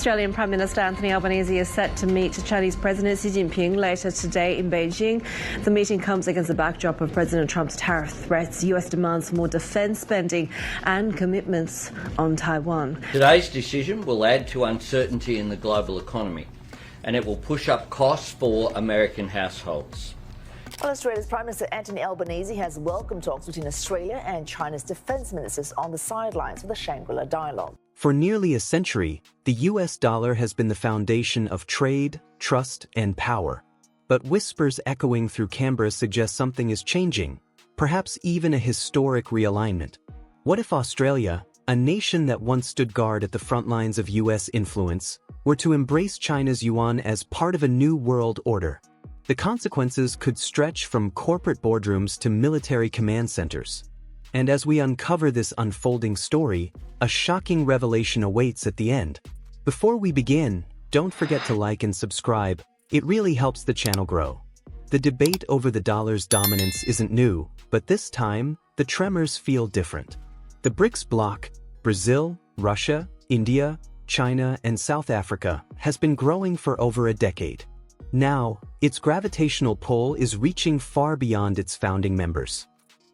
Australian Prime Minister Anthony Albanese is set to meet Chinese President Xi Jinping later today in Beijing. The meeting comes against the backdrop of President Trump's tariff threats, US demands for more defence spending and commitments on Taiwan. Today's decision will add to uncertainty in the global economy, and it will push up costs for American households. Well, Australia's Prime Minister Anthony Albanese has welcomed talks between Australia and China's defence ministers on the sidelines of the Shangri-La dialogue. For nearly a century, the US dollar has been the foundation of trade, trust, and power. But whispers echoing through Canberra suggest something is changing, perhaps even a historic realignment. What if Australia, a nation that once stood guard at the front lines of US influence, were to embrace China's yuan as part of a new world order? The consequences could stretch from corporate boardrooms to military command centers. And as we uncover this unfolding story, a shocking revelation awaits at the end. Before we begin, don't forget to like and subscribe. It really helps the channel grow. The debate over the dollar's dominance isn't new, but this time, the tremors feel different. The BRICS bloc, Brazil, Russia, India, China, and South Africa, has been growing for over a decade. Now, its gravitational pull is reaching far beyond its founding members.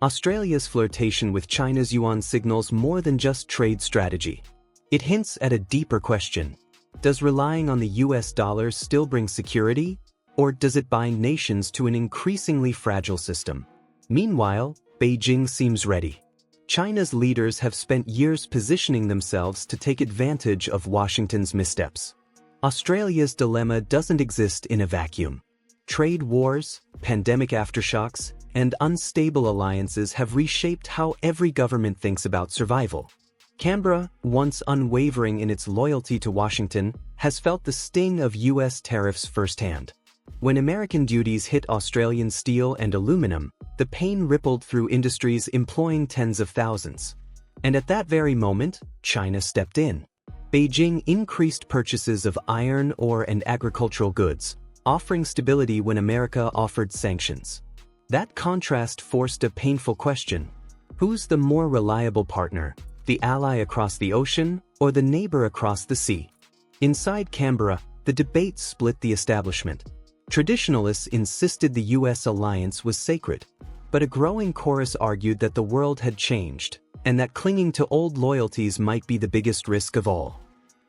Australia's flirtation with China's yuan signals more than just trade strategy. It hints at a deeper question. Does relying on the US dollar still bring security, or does it bind nations to an increasingly fragile system? Meanwhile, Beijing seems ready. China's leaders have spent years positioning themselves to take advantage of Washington's missteps. Australia's dilemma doesn't exist in a vacuum. Trade wars, pandemic aftershocks, and unstable alliances have reshaped how every government thinks about survival. Canberra, once unwavering in its loyalty to Washington, has felt the sting of US tariffs firsthand. When American duties hit Australian steel and aluminum, the pain rippled through industries employing tens of thousands. And at that very moment, China stepped in. Beijing increased purchases of iron ore and agricultural goods, offering stability when America offered sanctions. That contrast forced a painful question. Who's the more reliable partner, the ally across the ocean or the neighbor across the sea? Inside Canberra, the debate split the establishment. Traditionalists insisted the US alliance was sacred, but a growing chorus argued that the world had changed, and that clinging to old loyalties might be the biggest risk of all.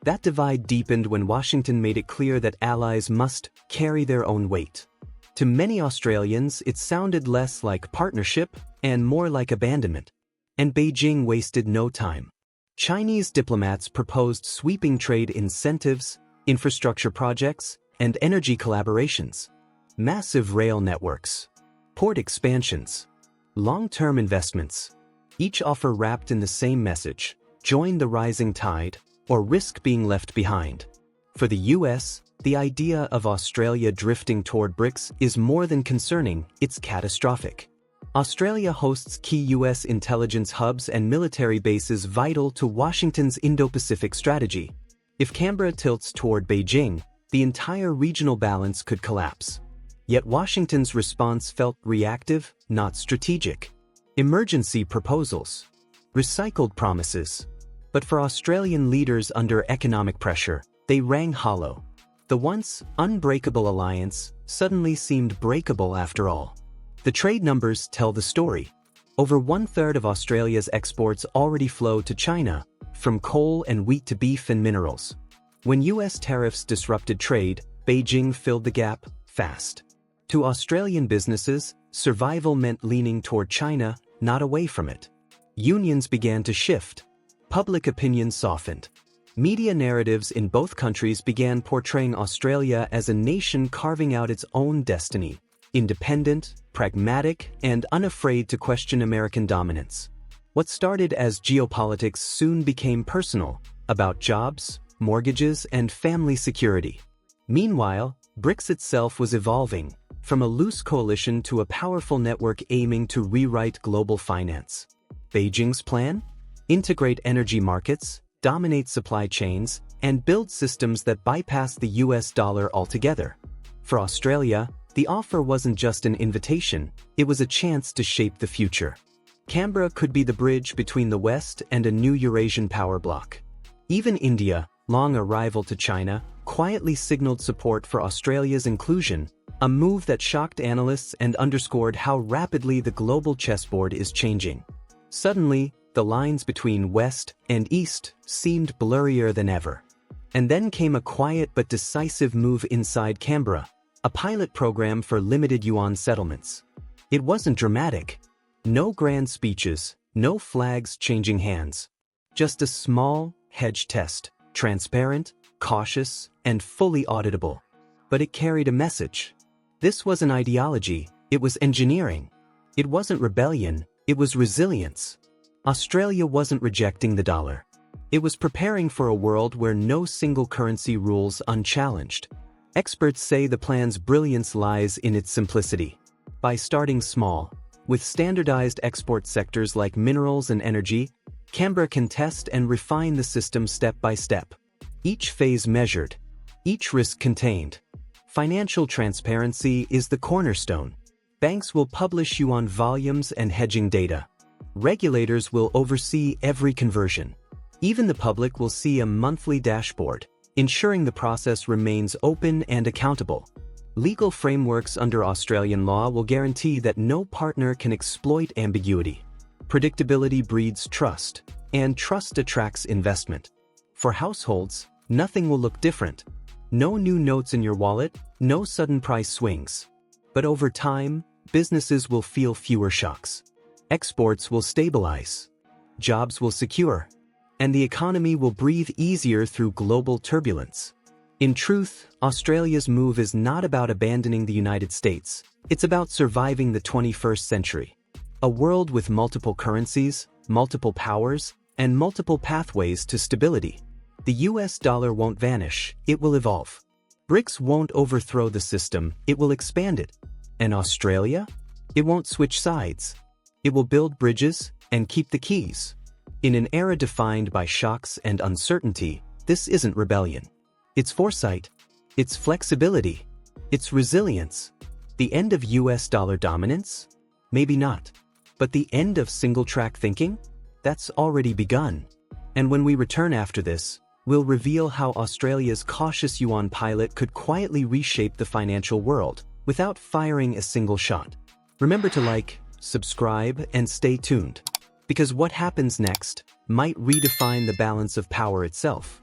That divide deepened when Washington made it clear that allies must carry their own weight. To many Australians, it sounded less like partnership and more like abandonment. And Beijing wasted no time. Chinese diplomats proposed sweeping trade incentives, infrastructure projects, and energy collaborations. Massive rail networks, port expansions, long-term investments. Each offer wrapped in the same message: join the rising tide, or risk being left behind. For the US, the idea of Australia drifting toward BRICS is more than concerning, it's catastrophic. Australia hosts key US intelligence hubs and military bases vital to Washington's Indo-Pacific strategy. If Canberra tilts toward Beijing, the entire regional balance could collapse. Yet Washington's response felt reactive, not strategic. Emergency proposals, recycled promises. But for Australian leaders under economic pressure, they rang hollow. The once unbreakable alliance suddenly seemed breakable after all. The trade numbers tell the story. Over 1/3 of Australia's exports already flow to China, from coal and wheat to beef and minerals. When US tariffs disrupted trade, Beijing filled the gap fast. To Australian businesses, survival meant leaning toward China, not away from it. Unions began to shift. Public opinion softened. Media narratives in both countries began portraying Australia as a nation carving out its own destiny, independent, pragmatic, and unafraid to question American dominance. What started as geopolitics soon became personal, about jobs, mortgages, and family security. Meanwhile, BRICS itself was evolving, from a loose coalition to a powerful network aiming to rewrite global finance. Beijing's plan? Integrate energy markets, dominate supply chains, and build systems that bypass the US dollar altogether. For Australia, the offer wasn't just an invitation, it was a chance to shape the future. Canberra could be the bridge between the West and a new Eurasian power bloc. Even India, long a rival to China, quietly signaled support for Australia's inclusion, a move that shocked analysts and underscored how rapidly the global chessboard is changing. Suddenly, the lines between West and East seemed blurrier than ever. And then came a quiet but decisive move inside Canberra, a pilot program for limited yuan settlements. It wasn't dramatic. No grand speeches, no flags changing hands. Just a small, hedge test, transparent, cautious, and fully auditable. But it carried a message. This wasn't ideology, it was engineering. It wasn't rebellion, it was resilience. Australia wasn't rejecting the dollar. It was preparing for a world where no single currency rules unchallenged. Experts say the plan's brilliance lies in its simplicity. By starting small, with standardized export sectors like minerals and energy, Canberra can test and refine the system step by step. Each phase measured, each risk contained. Financial transparency is the cornerstone. Banks will publish yuan volumes and hedging data. Regulators will oversee every conversion. Even the public will see a monthly dashboard, ensuring the process remains open and accountable. Legal frameworks under Australian law will guarantee that no partner can exploit ambiguity. Predictability breeds trust, and trust attracts investment. For households, nothing will look different. No new notes in your wallet, no sudden price swings. But over time, businesses will feel fewer shocks. Exports will stabilize. Jobs will secure. And the economy will breathe easier through global turbulence. In truth, Australia's move is not about abandoning the United States. It's about surviving the 21st century. A world with multiple currencies, multiple powers, and multiple pathways to stability. The US dollar won't vanish, it will evolve. BRICS won't overthrow the system, it will expand it. And Australia? It won't switch sides. It will build bridges and keep the keys. In an era defined by shocks and uncertainty, this isn't rebellion. It's foresight. It's flexibility. It's resilience. The end of US dollar dominance? Maybe not. But the end of single-track thinking? That's already begun. And when we return after this, we'll reveal how Australia's cautious yuan pilot could quietly reshape the financial world without firing a single shot. Remember to like, subscribe, and stay tuned. Because what happens next might redefine the balance of power itself.